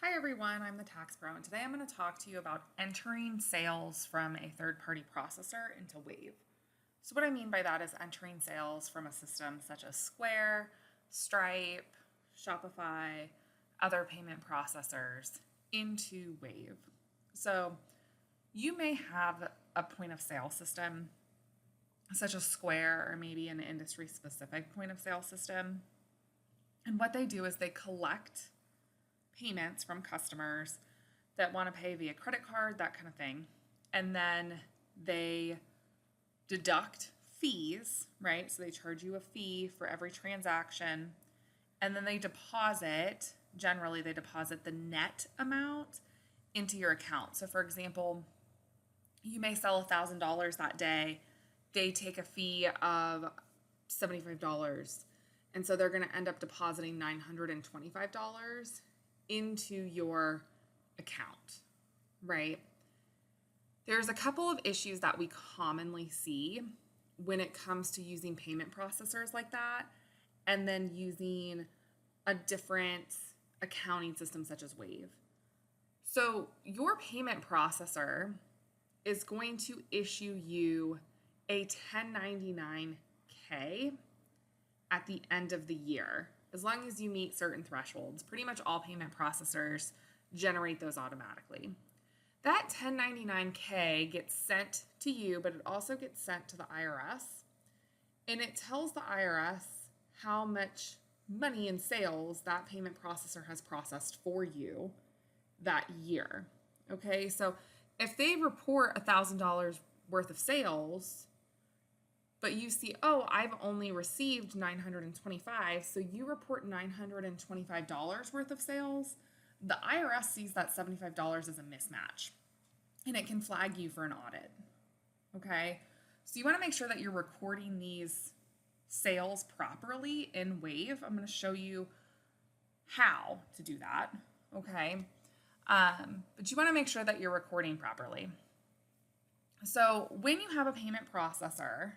Hi everyone, I'm the Tax Pro, and today I'm going to talk to you about entering sales from a third-party processor into Wave. So what I mean by that is entering sales from a system such as Square, Stripe, Shopify, other payment processors into Wave. So you may have a point of sale system such as Square or maybe an industry-specific point of sale system. And what they do is they collect payments from customers that want to pay via credit card, that kind of thing. And then they deduct fees, right? So they charge you a fee for every transaction. And then they deposit, generally, they deposit the net amount into your account. So, for example, you may sell $1,000 that day. They take a fee of $75. And so they're going to end up depositing $925 into your account, right? There's a couple of issues that we commonly see when it comes to using payment processors like that and then using a different accounting system such as Wave. So your payment processor is going to issue you a 1099-K at the end of the year, as long as you meet certain thresholds. Pretty much all payment processors generate those automatically. That 1099-K gets sent to you, but it also gets sent to the IRS, and it tells the IRS how much money in sales that payment processor has processed for you that year. Okay, so if they report $1,000 worth of sales, but you see, oh, I've only received $925, so you report $925 worth of sales, the IRS sees that $75 as a mismatch, and it can flag you for an audit, okay? So you want to make sure that you're recording these sales properly in Wave. I'm going to show you how to do that, okay? But you want to make sure that you're recording properly. So when you have a payment processor,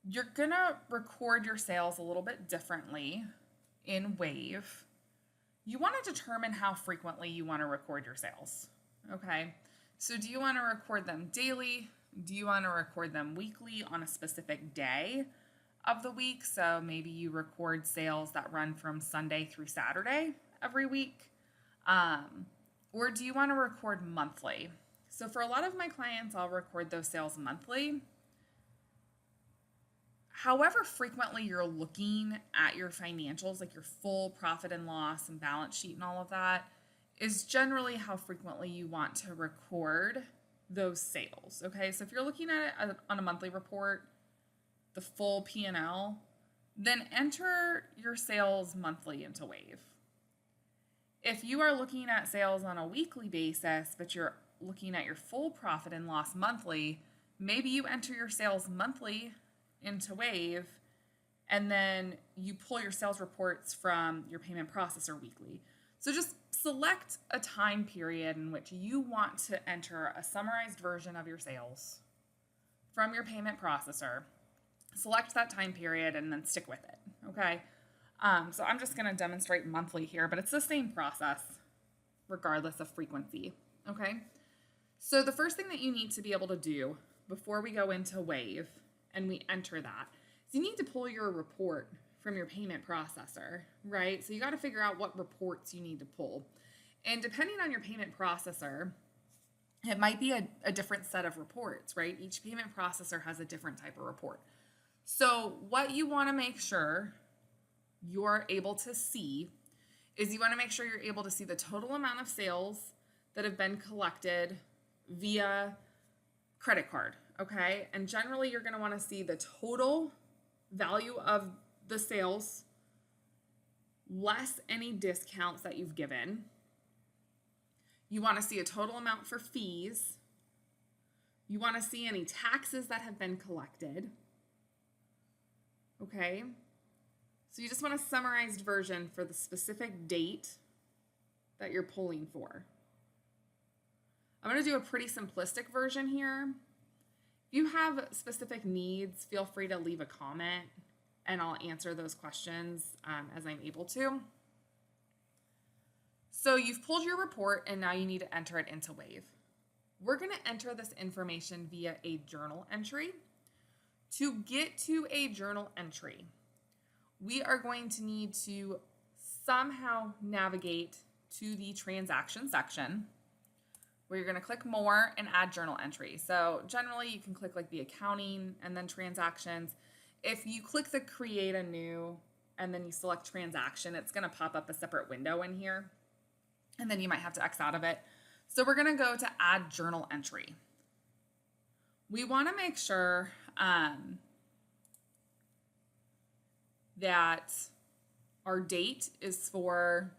you're going to record your sales a little bit differently in Wave. You want to determine how frequently you want to record your sales, okay? So do you want to record them daily? Do you want to record them weekly on a specific day of the week? So maybe you record sales that run from Sunday through Saturday every week. Or do you want to record monthly? So for a lot of my clients, I'll record those sales monthly. However frequently you're looking at your financials, like your full profit and loss and balance sheet and all of that, is generally how frequently you want to record those sales, okay? So if you're looking at it on a monthly report, the full P&L, then enter your sales monthly into Wave. If you are looking at sales on a weekly basis, but you're looking at your full profit and loss monthly, maybe you enter your sales monthly into Wave, and then you pull your sales reports from your payment processor weekly. So just select a time period in which you want to enter a summarized version of your sales from your payment processor. Select that time period and then stick with it, okay? So I'm just going to demonstrate monthly here, but it's the same process regardless of frequency, okay? So the first thing that you need to be able to do before we go into Wave and we enter that, so you need to pull your report from your payment processor, right? So you got to figure out what reports you need to pull. And depending on your payment processor, it might be a different set of reports, right? Each payment processor has a different type of report. So what you want to make sure you're able to see is you want to make sure you're able to see the total amount of sales that have been collected via credit card, okay? And generally you're going to want to see the total value of the sales less any discounts that you've given. You want to see a total amount for fees. You want to see any taxes that have been collected, okay? So you just want a summarized version for the specific date that you're pulling for. I'm going to do a pretty simplistic version here. If you have specific needs, feel free to leave a comment and I'll answer those questions as I'm able to. So you've pulled your report and now you need to enter it into Wave. We're going to enter this information via a journal entry. To get to a journal entry, we are going to need to somehow navigate to the transaction section where you're going to click more and add journal entry. So generally you can click like the accounting and then transactions. If you click the create a new and then you select transaction, it's going to pop up a separate window in here. And then you might have to X out of it. So we're going to go to add journal entry. We want to make sure that our date is for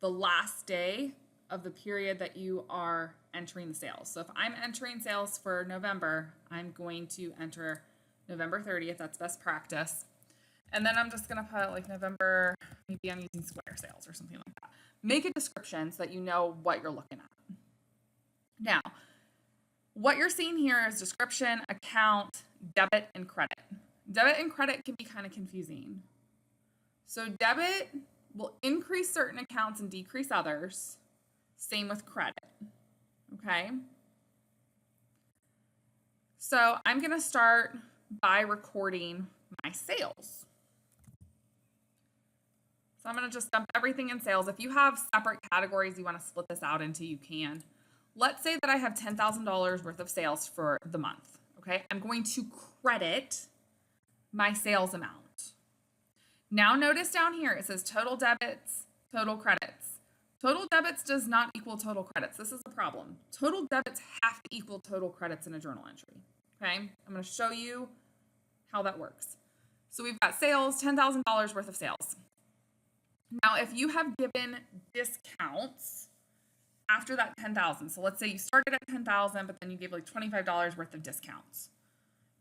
the last day of the period that you are entering the sales. So if I'm entering sales for November, I'm going to enter November 30th. That's best practice. And then I'm just going to put like November, maybe I'm using Square sales or something like that. Make a description so that you know what you're looking at. Now, what you're seeing here is description, account, debit, and credit. Debit and credit can be kind of confusing. So debit will increase certain accounts and decrease others. Same with credit, okay? So I'm going to start by recording my sales. So I'm going to just dump everything in sales. If you have separate categories you want to split this out into, you can. Let's say that I have $10,000 worth of sales for the month, okay? I'm going to credit my sales amount. Now notice down here, it says total debits, total credits. Total debits does not equal total credits. This is the problem. Total debits have to equal total credits in a journal entry, okay? I'm going to show you how that works. So we've got sales, $10,000 worth of sales. Now, if you have given discounts after that 10,000, so let's say you started at 10,000, but then you gave like $25 worth of discounts,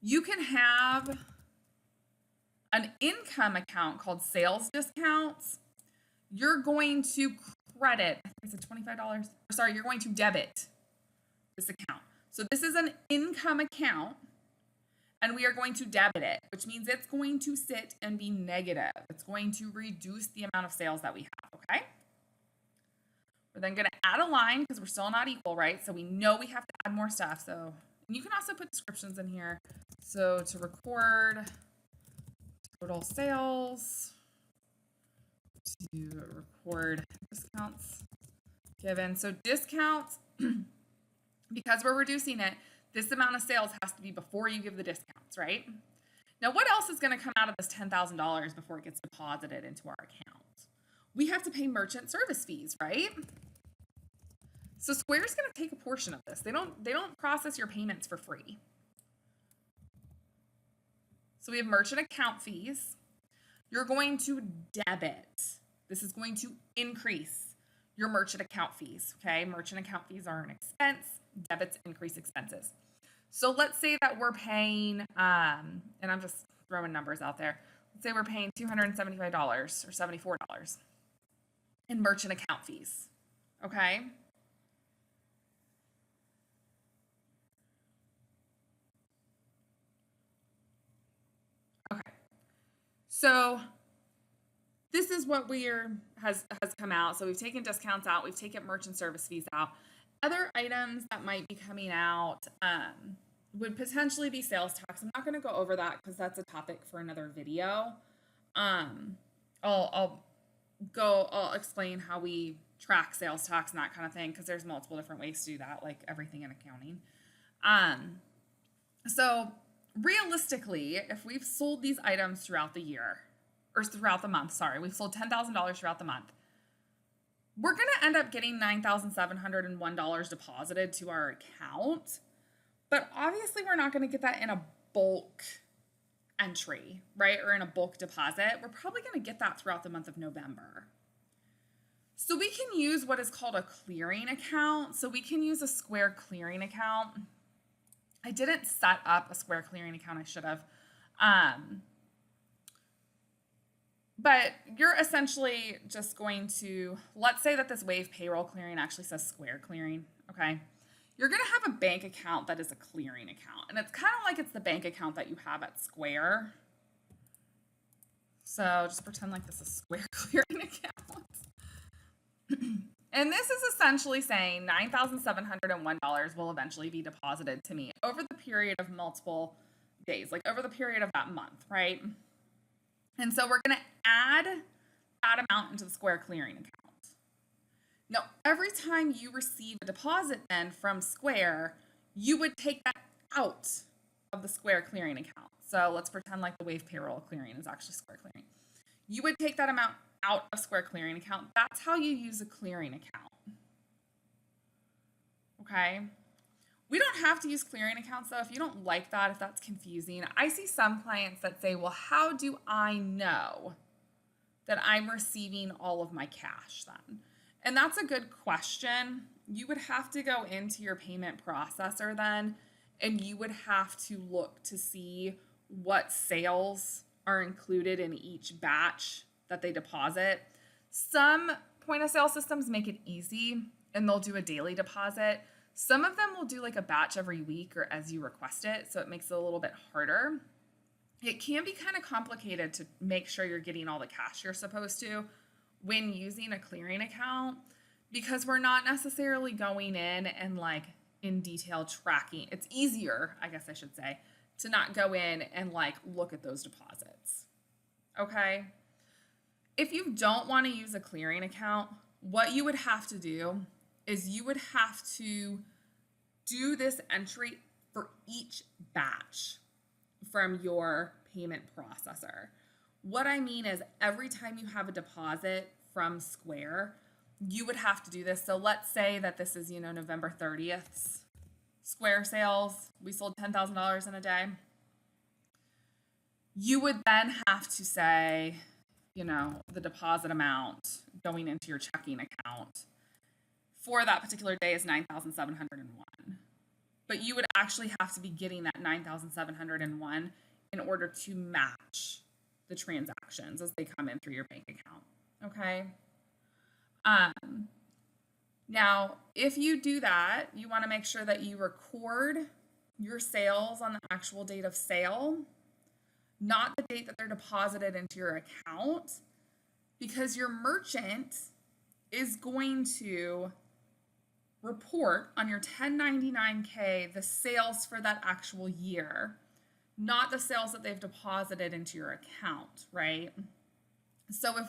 you can have an income account called sales discounts. You're going to credit, I think I said $25. Sorry, you're going to debit this account. So this is an income account, and we are going to debit it, which means it's going to sit and be negative. It's going to reduce the amount of sales that we have, okay? We're then going to add a line because we're still not equal, right? So we know we have to add more stuff. So and you can also put descriptions in here. So to record total sales, to record discounts given. So discounts, because we're reducing it, this amount of sales has to be before you give the discounts, right? Now, what else is going to come out of this $10,000 before it gets deposited into our account? We have to pay merchant service fees, right? So Square's going to take a portion of this. They don't process your payments for free. So we have merchant account fees. You're going to debit. This is going to increase your merchant account fees, okay? Merchant account fees are an expense. Debits increase expenses. So let's say that we're paying, and I'm just throwing numbers out there. Let's say we're paying $275 or $74 in merchant account fees, okay? Okay. So this is what has come out. So we've taken discounts out. We've taken merchant service fees out. Other items that might be coming out would potentially be sales tax. I'm not going to go over that because that's a topic for another video. I'll explain how we track sales tax and that kind of thing because there's multiple different ways to do that, like everything in accounting. So realistically, if we've sold these items throughout the year, or throughout the month, sorry, we've sold $10,000 throughout the month, we're going to end up getting $9,701 deposited to our account. But obviously, we're not going to get that in a bulk entry, right? Or in a bulk deposit. We're probably going to get that throughout the month of November. So we can use what is called a clearing account. So we can use a Square clearing account. I didn't set up a Square clearing account. I should have. But you're essentially just going to, let's say that this Wave payroll clearing actually says Square clearing, okay? You're going to have a bank account that is a clearing account. And it's kind of like it's the bank account that you have at Square. So just pretend like this is Square clearing account. And this is essentially saying $9,701 will eventually be deposited to me over the period of multiple days, like over the period of that month, right? And so we're going to add that amount into the Square clearing account. Now, every time you receive a deposit then from Square, you would take that out of the Square clearing account. So let's pretend like the Wave payroll clearing is actually Square clearing. You would take that amount out of Square clearing account. That's how you use a clearing account. Okay? We don't have to use clearing accounts though. If you don't like that, if that's confusing, I see some clients that say, well, how do I know that I'm receiving all of my cash then? And that's a good question. You would have to go into your payment processor then, and you would have to look to see what sales are included in each batch that they deposit. Some point of sale systems make it easy and they'll do a daily deposit. Some of them will do like a batch every week or as you request it, so it makes it a little bit harder. It can be kind of complicated to make sure you're getting all the cash you're supposed to when using a clearing account, because we're not necessarily going in and like in detail tracking. It's easier, I guess I should say, to not go in and like look at those deposits. Okay? If you don't want to use a clearing account, what you would have to do is you would have to do this entry for each batch from your payment processor. What I mean is every time you have a deposit from Square, you would have to do this. So let's say that this is, November 30th Square sales. We sold $10,000 in a day. You would then have to say, the deposit amount going into your checking account for that particular day is $9,701. But you would actually have to be getting that $9,701 in order to match the transactions as they come in through your bank account. Okay. Now, if you do that, you want to make sure that you record your sales on the actual date of sale, not the date that they're deposited into your account, because your merchant is going to report on your 1099K the sales for that actual year, not the sales that they've deposited into your account, right? So if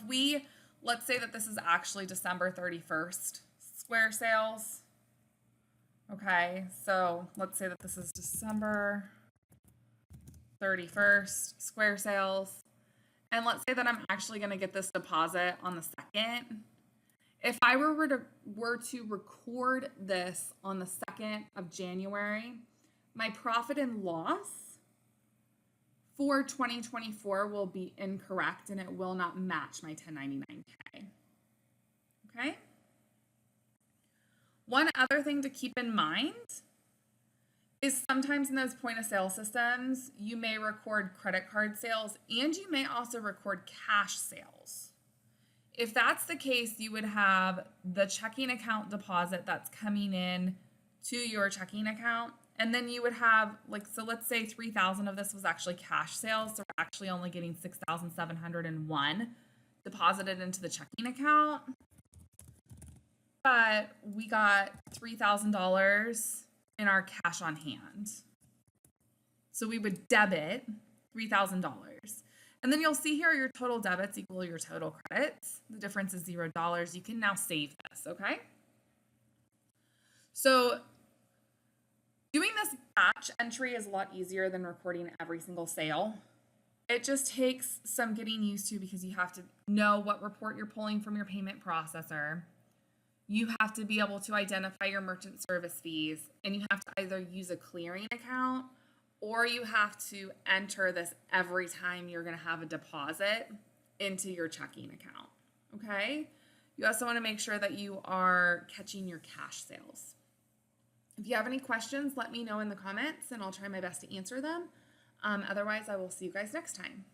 let's say that this is actually December 31st Square sales. Okay, so let's say that this is December 31st Square sales. And let's say that I'm actually going to get this deposit on the 2nd. If I were to record this on the 2nd of January, my profit and loss for 2024 will be incorrect and it will not match my 1099K. Okay? One other thing to keep in mind is sometimes in those point of sale systems, you may record credit card sales and you may also record cash sales. If that's the case, you would have the checking account deposit that's coming in to your checking account. And then you would have so let's say 3,000 of this was actually cash sales. So we're actually only getting 6,701 deposited into the checking account. But we got $3,000 in our cash on hand. So we would debit $3,000. And then you'll see here your total debits equal your total credits. The difference is $0. You can now save this, okay? So doing this batch entry is a lot easier than recording every single sale. It just takes some getting used to because you have to know what report you're pulling from your payment processor. You have to be able to identify your merchant service fees, and you have to either use a clearing account or you have to enter this every time you're going to have a deposit into your checking account, okay? You also want to make sure that you are catching your cash sales. If you have any questions, let me know in the comments, and I'll try my best to answer them. Otherwise, I will see you guys next time.